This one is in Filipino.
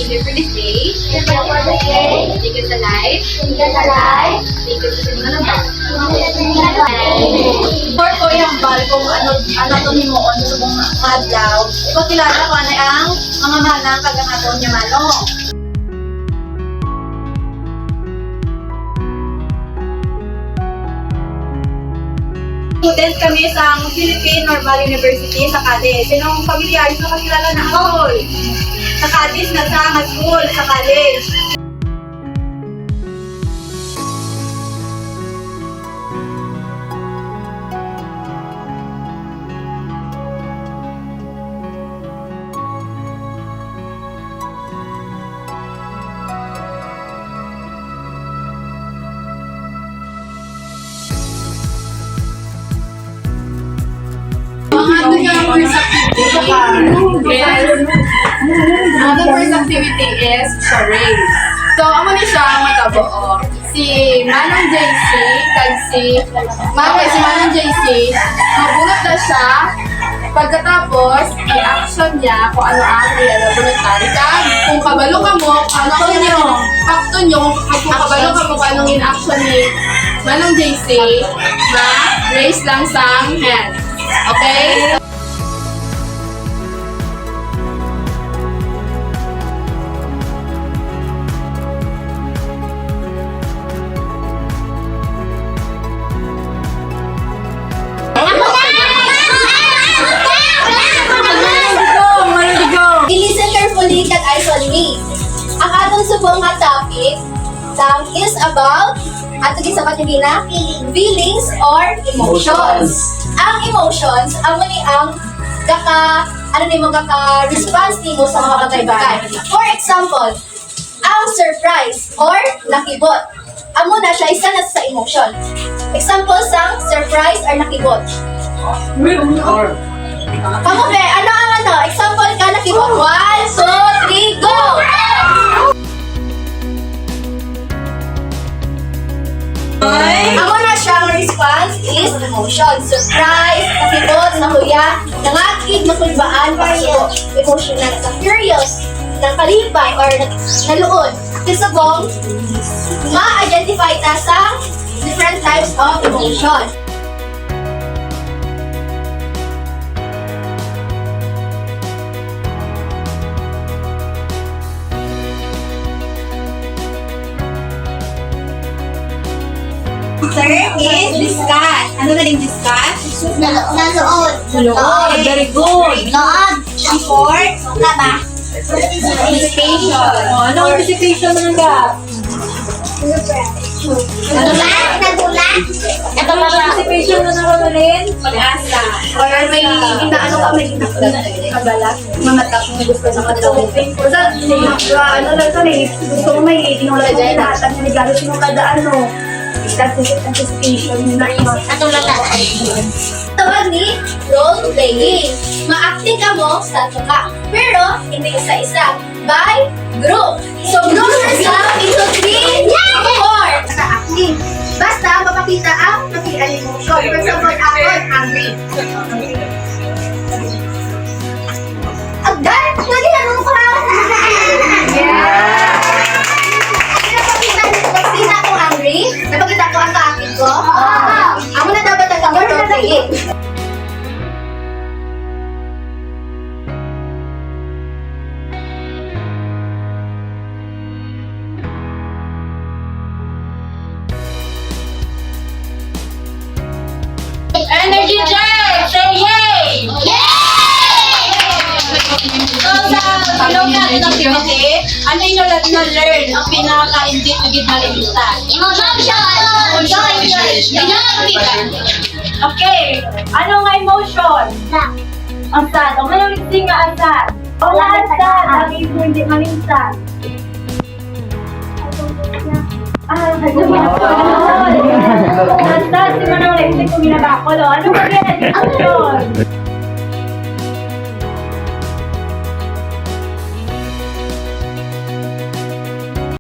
you for this day. Thank you for the day. Thank you sa life. Thank you sa life. Thank you sa mga naman. For ko yung bal kung ano to ni mo on sa mga adlaw. Ikaw kilala ko ano ang mga manang kagamaton niya manong. Student kami sa Philippine Normal University sa Cadiz. Sinong pamilyar sa kakilala na ako? Sa Cadiz na sa school, sa Cadiz. The first activity is charades. So, amo ni siya ang matabo. Si Manong JC, kag si Manong JC, mabunot na siya. Pagkatapos, i-action niya kung ano ang i-elaboratory ka. Kung kabalo ka mo, fakto nyo, kung kabalo ka mo, kung anong in-action ni Manong JC, raise lang sa hand. Okay? I-listen carefully kag eyes on me. Ang atong subong nga topic is about ato gisabat ni na feelings or emotions. Ang emotions amo ni ang response nimo sa mga bagay-bagay. For example, ang surprise or nakibot. Amo na siya isa na sa emotion. Example sang surprise or nakibot. Kamu be, ano? Example ka nakibot. 1, 2, 3, go! Amo na siyang response is emotion. Surprise, nakibot, nahuya, nangakig, nakulbaan, pagsubo. Emotional, na-curious, nakalipay, or naluod. Kisabong, ma-identify ta sa different types of emotion. Third is discuss. Ano na rin discuss? Nalood. Lood. Very good. Lood. Fourth, Taba. anticipation. Ano ang anticipation mo nga? Nagulat. Ito ba anticipation mo na rin? Pag-asa. Or may inaano ka, may kabalat. Mamatak mo gusto sa katawin. Ano lang ito eh. Gusto mo may inulat mo lahat. Ang niligalos mo kada ano. That's anticipation. Atong lata. Tawag ni role playing. Ma-acting ka mo sa ka. Pero hindi isa-isa. By group. So group yourself into 3 or acting. Basta mapakita ang napian emotion. For example, ako angry. Agad! Lagi na nung Napakita ko angry? Napakita ko ang ka-acting ko? Amo na dapat ang role playing. Energy check! Say yay! So, sa ilong natin activity, ano yung na-learn ang pinaka-hindi na ginalimutan? Okay. Ano nga emotion? Ang sad. Ang malamig nga ang sad. Wala ang sad. Ang hindi maminsan. Ang sad. Si Manong Lexi kung ginabakol. Ano ba yan? Emotion?